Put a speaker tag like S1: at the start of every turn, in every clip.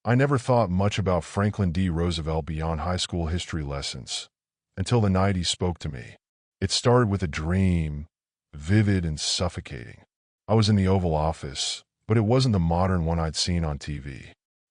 S1: I never thought much about Franklin D. Roosevelt beyond high school history lessons, until the night he spoke to me. It started with a dream, vivid and suffocating. I was in the Oval Office, but it wasn't the modern one I'd seen on TV.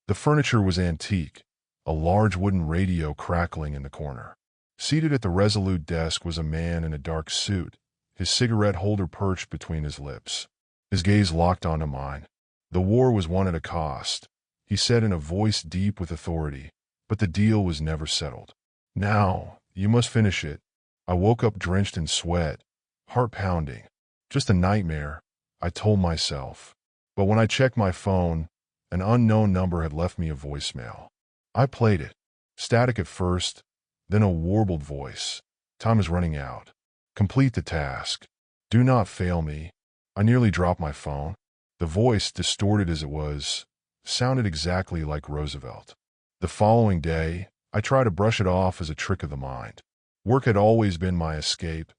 S1: The furniture was antique, a large wooden radio crackling in the corner. Seated at the resolute desk was a man in a dark suit, his cigarette holder perched between his lips. His gaze locked onto mine. The war was won at a cost, he said in a voice deep with authority, but the deal was never settled. Now, you must finish it. I woke up drenched in sweat, heart pounding. Just a nightmare, I told myself. But when I checked my phone, an unknown number had left me a voicemail. I played it. Static at first, then a warbled voice. Time is running out. Complete the task. Do not fail me. I nearly dropped my phone. The voice, distorted as it was, sounded exactly like Roosevelt. The following day, I tried to brush it off as a trick of the mind. Work had always been my escape,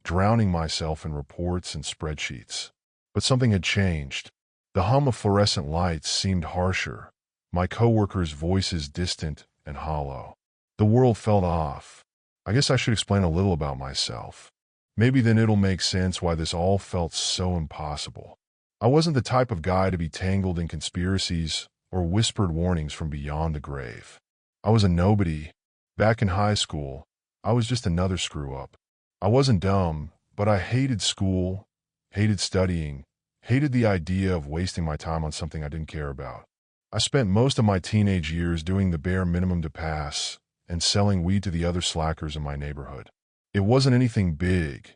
S1: drowning myself in reports and spreadsheets. But something had changed. The hum of fluorescent lights seemed harsher, my coworkers' voices distant and hollow. The world felt off. I guess I should explain a little about myself. Maybe then it'll make sense why this all felt so impossible. I wasn't the type of guy to be tangled in conspiracies or whispered warnings from beyond the grave. I was a nobody. Back in high school, I was just another screw-up. I wasn't dumb, but I hated school, hated studying, hated the idea of wasting my time on something I didn't care about. I spent most of my teenage years doing the bare minimum to pass and selling weed to the other slackers in my neighborhood. It wasn't anything big,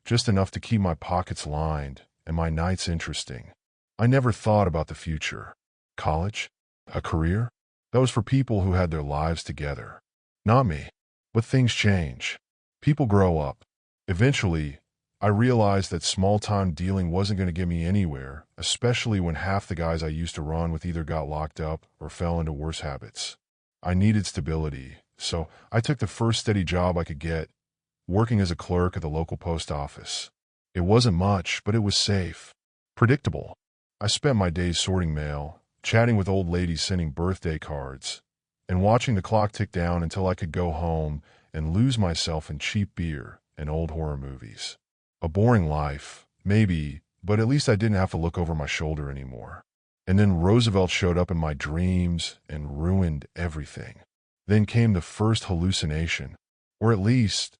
S1: just enough to keep my pockets lined and my nights interesting. I never thought about the future. College? A career? That was for people who had their lives together. Not me. But things change. People grow up. Eventually, I realized that small-time dealing wasn't going to get me anywhere, especially when half the guys I used to run with either got locked up or fell into worse habits. I needed stability, so I took the first steady job I could get, working as a clerk at the local post office. It wasn't much, but it was safe. Predictable. I spent my days sorting mail, chatting with old ladies sending birthday cards, and watching the clock tick down until I could go home and lose myself in cheap beer and old horror movies. A boring life, maybe, but at least I didn't have to look over my shoulder anymore. And then Roosevelt showed up in my dreams and ruined everything. Then came the first hallucination, or at least,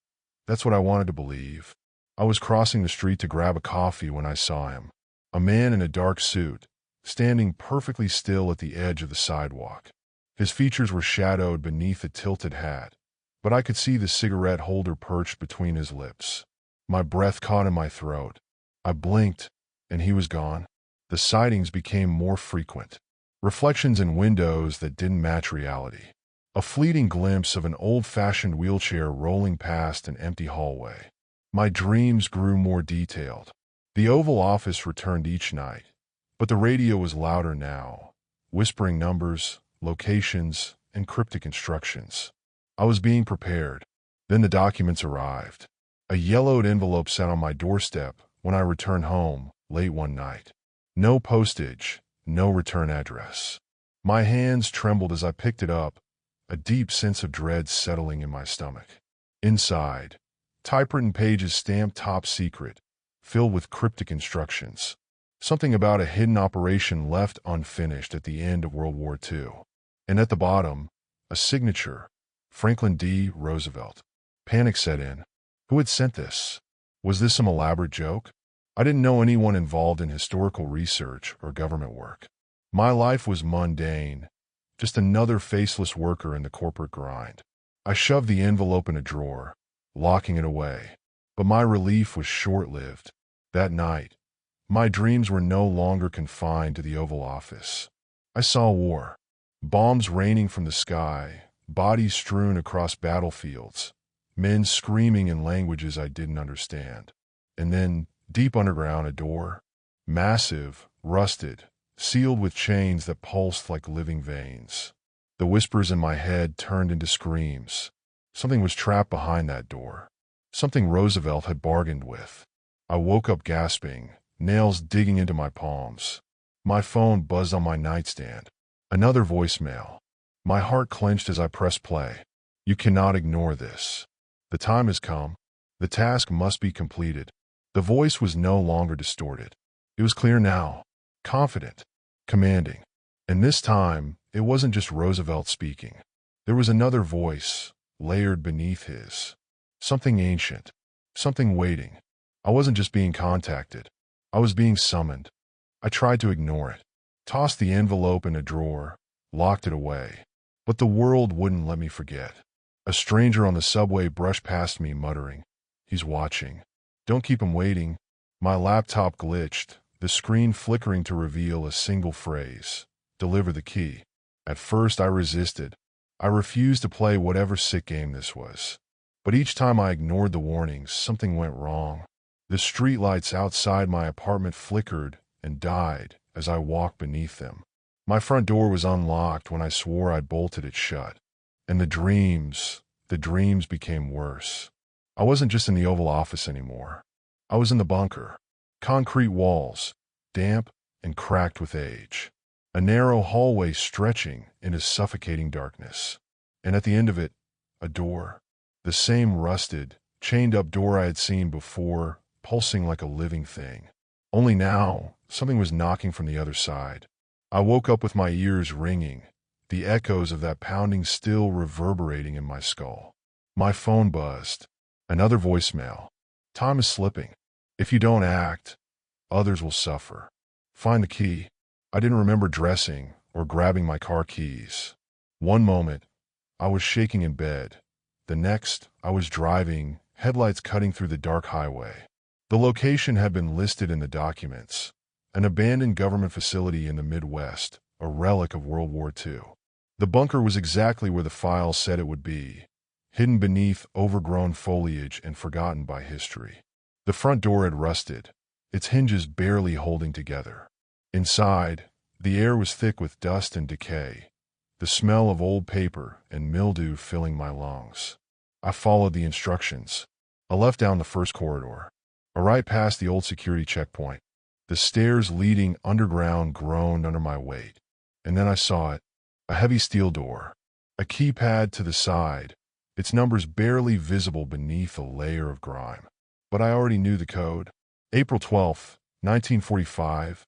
S1: that's what I wanted to believe. I was crossing the street to grab a coffee when I saw him. A man in a dark suit, standing perfectly still at the edge of the sidewalk. His features were shadowed beneath a tilted hat, but I could see the cigarette holder perched between his lips. My breath caught in my throat. I blinked, and he was gone. The sightings became more frequent. Reflections in windows that didn't match reality. A fleeting glimpse of an old-fashioned wheelchair rolling past an empty hallway. My dreams grew more detailed. The Oval Office returned each night, but the radio was louder now, whispering numbers, locations, and cryptic instructions. I was being prepared. Then the documents arrived. A yellowed envelope sat on my doorstep when I returned home late one night. No postage, no return address. My hands trembled as I picked it up, a deep sense of dread settling in my stomach. Inside, typewritten pages stamped top secret, filled with cryptic instructions. Something about a hidden operation left unfinished at the end of World War II. And at the bottom, a signature, Franklin D. Roosevelt. Panic set in. Who had sent this? Was this some elaborate joke? I didn't know anyone involved in historical research or government work. My life was mundane, just another faceless worker in the corporate grind. I shoved the envelope in a drawer, locking it away. But my relief was short-lived. That night, my dreams were no longer confined to the Oval Office. I saw war. Bombs raining from the sky, bodies strewn across battlefields, men screaming in languages I didn't understand. And then, deep underground, a door. Massive, rusted, sealed with chains that pulsed like living veins. The whispers in my head turned into screams. Something was trapped behind that door. Something Roosevelt had bargained with. I woke up gasping, nails digging into my palms. My phone buzzed on my nightstand. Another voicemail. My heart clenched as I pressed play. You cannot ignore this. The time has come. The task must be completed. The voice was no longer distorted. It was clear now, confident, commanding. And this time, it wasn't just Roosevelt speaking. There was another voice, layered beneath his. Something ancient, something waiting. I wasn't just being contacted. I was being summoned. I tried to ignore it, tossed the envelope in a drawer, locked it away. But the world wouldn't let me forget. A stranger on the subway brushed past me, muttering, "He's watching. Don't keep him waiting." My laptop glitched, the screen flickering to reveal a single phrase, "Deliver the key." At first I resisted. I refused to play whatever sick game this was. But each time I ignored the warnings, something went wrong. The streetlights outside my apartment flickered and died as I walked beneath them. My front door was unlocked when I swore I'd bolted it shut. And the dreams became worse. I wasn't just in the Oval Office anymore. I was in the bunker. Concrete walls, damp and cracked with age. A narrow hallway stretching into suffocating darkness. And at the end of it, a door. The same rusted, chained-up door I had seen before, pulsing like a living thing. Only now, something was knocking from the other side. I woke up with my ears ringing, the echoes of that pounding still reverberating in my skull. My phone buzzed. Another voicemail. Time is slipping. If you don't act, others will suffer. Find the key. I didn't remember dressing or grabbing my car keys. One moment, I was shaking in bed. The next, I was driving, headlights cutting through the dark highway. The location had been listed in the documents. An abandoned government facility in the Midwest, a relic of World War II. The bunker was exactly where the file said it would be, hidden beneath overgrown foliage and forgotten by history. The front door had rusted, its hinges barely holding together. Inside, the air was thick with dust and decay, the smell of old paper and mildew filling my lungs. I followed the instructions. A left down the first corridor, a right past the old security checkpoint. The stairs leading underground groaned under my weight. And then I saw it, a heavy steel door, a keypad to the side, its numbers barely visible beneath a layer of grime. But I already knew the code. April 12th, 1945,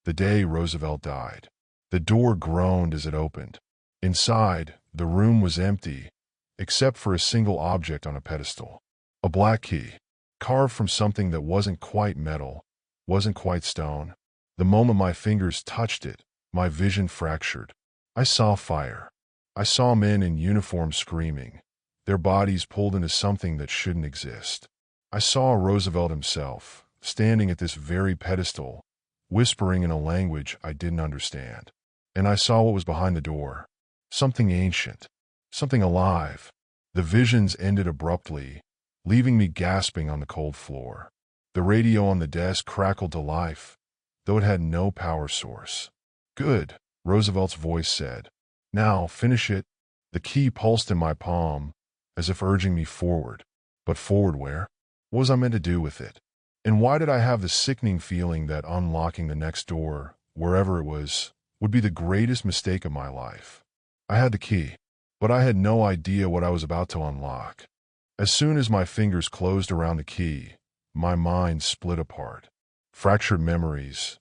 S1: the day Roosevelt died. The door groaned as it opened. Inside, the room was empty, except for a single object on a pedestal. A black key, carved from something that wasn't quite metal, wasn't quite stone. The moment my fingers touched it, my vision fractured. I saw fire. I saw men in uniform screaming, their bodies pulled into something that shouldn't exist. I saw Roosevelt himself, standing at this very pedestal, whispering in a language I didn't understand. And I saw what was behind the door. Something ancient, something alive. The visions ended abruptly, leaving me gasping on the cold floor. The radio on the desk crackled to life, though it had no power source. "Good," Roosevelt's voice said. "Now, finish it." The key pulsed in my palm, as if urging me forward. But forward where? What was I meant to do with it? And why did I have the sickening feeling that unlocking the next door, wherever it was, would be the greatest mistake of my life? I had the key, but I had no idea what I was about to unlock. As soon as my fingers closed around the key, my mind split apart. Fractured memories,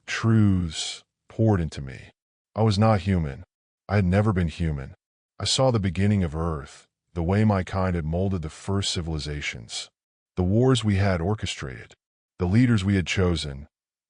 S1: truths, poured into me. I was not human. I had never been human. I saw the beginning of Earth, the way my kind had molded the first civilizations, the wars we had orchestrated, the leaders we had chosen,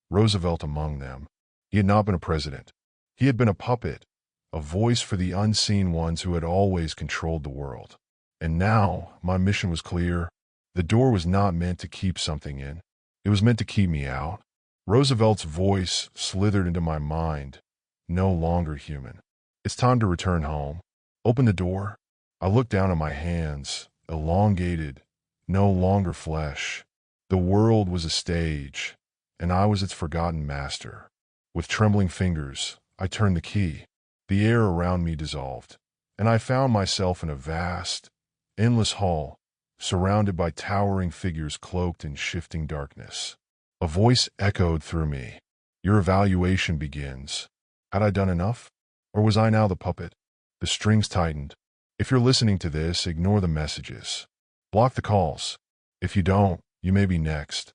S1: Roosevelt among them. He had not been a president. He had been a puppet, a voice for the unseen ones who had always controlled the world. And now, my mission was clear. The door was not meant to keep something in. It was meant to keep me out. Roosevelt's voice slithered into my mind, no longer human. "It's time to return home. Open the door." I looked down at my hands, elongated, no longer flesh. The world was a stage, and I was its forgotten master. With trembling fingers, I turned the key. The air around me dissolved, and I found myself in a vast, endless hall, surrounded by towering figures cloaked in shifting darkness. A voice echoed through me. "Your evaluation begins." Had I done enough? Or was I now the puppet? The strings tightened. If you're listening to this, ignore the messages. Block the calls. If you don't, you may be next.